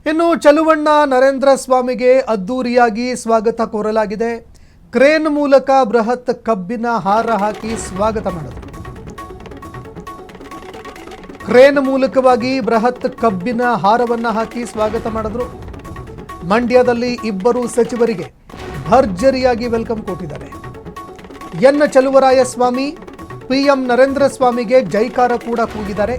ಇನ್ನು ಚಲುವಣ್ಣ ನರೇಂದ್ರ ಸ್ವಾಮಿಗೆ ಅದ್ದೂರಿಯಾಗಿ ಸ್ವಾಗತ ಕೋರಲಾಗಿದೆ. ಕ್ರೇನ್ ಮೂಲಕ ಬೃಹತ್ ಕಬ್ಬಿನ ಹಾರ ಹಾಕಿ ಸ್ವಾಗತ ಮಾಡಿದರು. ಕ್ರೇನ್ ಮೂಲಕವಾಗಿ ಬೃಹತ್ ಕಬ್ಬಿನ ಹಾರವನ್ನು ಹಾಕಿ ಸ್ವಾಗತ ಮಾಡಿದ್ರು. ಮಂಡ್ಯದಲ್ಲಿ ಇಬ್ಬರು ಸಚಿವರಿಗೆ ಭರ್ಜರಿಯಾಗಿ ವೆಲ್ಕಮ್ ಕೊಟ್ಟಿದ್ದಾರೆ. ಎನ್ ಚಲುವರಾಯಸ್ವಾಮಿ, ಪಿಎಂ ನರೇಂದ್ರ ಸ್ವಾಮಿಗೆ ಜೈಕಾರ ಕೂಡ ಕೂಗಿದ್ದಾರೆ.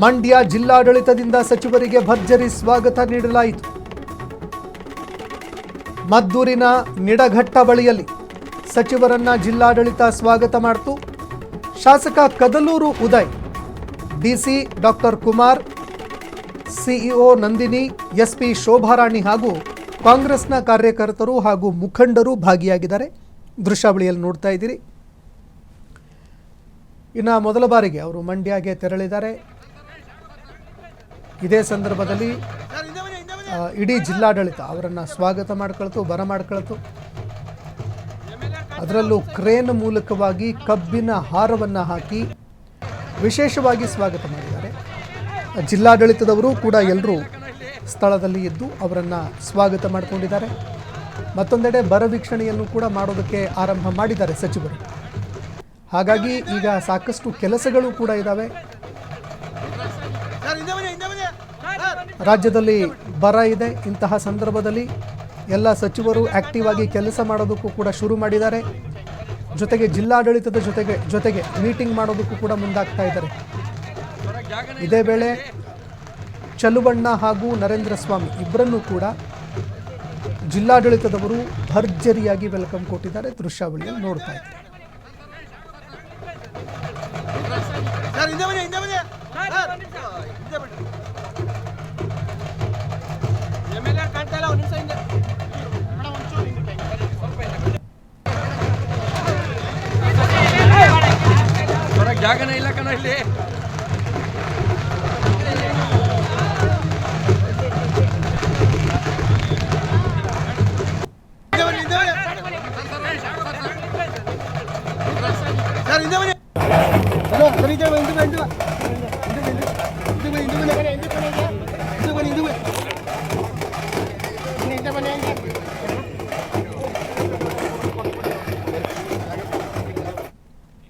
ಮಂಡ್ಯ ಜಿಲ್ಲಾಡಳಿತದಿಂದ ಸಚಿವರಿಗೆ ಭರ್ಜರಿ ಸ್ವಾಗತ ನೀಡಲಾಯಿತು. ಮದ್ದೂರಿನ ನಿಡಘಟ್ಟ ಬಳಿಯಲ್ಲಿ ಸಚಿವರನ್ನ ಜಿಲ್ಲಾಡಳಿತ ಸ್ವಾಗತ ಮಾಡಿತು. ಶಾಸಕ Kadaluru Uday, DC doctor Kumar, CEO Nandini, SP Shobharani ಹಾಗೂ ಕಾಂಗ್ರೆಸ್ನ ಕಾರ್ಯಕರ್ತರು ಹಾಗೂ ಮುಖಂಡರು ಭಾಗಿಯಾಗಿದ್ದಾರೆ. ದೃಶ್ಯಾವಳಿಯಲ್ಲಿ ನೋಡ್ತಾ ಇದ್ದೀರಿ. ಇನ್ನು ಮೊದಲ ಬಾರಿಗೆ ಅವರು ಮಂಡ್ಯಗೆ ತೆರಳಿದ್ದಾರೆ. ಇದೇ ಸಂದರ್ಭದಲ್ಲಿ ಇಡೀ ಜಿಲ್ಲಾಡಳಿತ ಅವರನ್ನು ಸ್ವಾಗತ ಮಾಡ್ಕೊಳ್ತು, ಬರಮಾಡ್ಕೊಳ್ತು. ಅದರಲ್ಲೂ ಕ್ರೇನ್ ಮೂಲಕವಾಗಿ ಕಬ್ಬಿನ ಹಾರವನ್ನು ಹಾಕಿ ವಿಶೇಷವಾಗಿ ಸ್ವಾಗತ ಮಾಡಿದ್ದಾರೆ. ಜಿಲ್ಲಾಡಳಿತದವರು ಕೂಡ ಎಲ್ಲರೂ ಸ್ಥಳದಲ್ಲಿ ಇದ್ದು ಅವರನ್ನು ಸ್ವಾಗತ ಮಾಡಿಕೊಂಡಿದ್ದಾರೆ. ಮತ್ತೊಂದೆಡೆ ಬರ ವೀಕ್ಷಣೆಯನ್ನು ಕೂಡ ಮಾಡೋದಕ್ಕೆ ಆರಂಭ ಮಾಡಿದ್ದಾರೆ ಸಚಿವರು. ಹಾಗಾಗಿ ಈಗ ಸಾಕಷ್ಟು ಕೆಲಸಗಳು ಕೂಡ ಇದ್ದಾವೆ. ರಾಜ್ಯದಲ್ಲಿ ಬರ ಇದೆ. ಇಂತಹ ಸಂದರ್ಭದಲ್ಲಿ ಎಲ್ಲ ಸಚಿವರು ಆಕ್ಟಿವ್ ಆಗಿ ಕೆಲಸ ಮಾಡೋದಕ್ಕೂ ಕೂಡ ಶುರು ಮಾಡಿದ್ದಾರೆ. ಜೊತೆಗೆ ಜಿಲ್ಲಾಡಳಿತದ ಜೊತೆಗೆ ಮೀಟಿಂಗ್ ಮಾಡೋದಕ್ಕೂ ಕೂಡ ಮುಂದಾಗ್ತಾ ಇದ್ದಾರೆ. ಇದೇ ವೇಳೆ ಚಲುವಣ್ಣ ಹಾಗೂ ನರೇಂದ್ರ ಸ್ವಾಮಿ ಇಬ್ಬರನ್ನೂ ಕೂಡ ಜಿಲ್ಲಾಡಳಿತದವರು ಭರ್ಜರಿಯಾಗಿ ವೆಲ್ಕಮ್ ಕೊಟ್ಟಿದ್ದಾರೆ. ದೃಶ್ಯಾವಳಿಯಲ್ಲಿ ನೋಡ್ತಾ ಇದ್ದಾರೆ. ಜಾಗನೇ ಇಲ್ಲ ಕಣ ಇಲ್ಲಿ. ಸರ್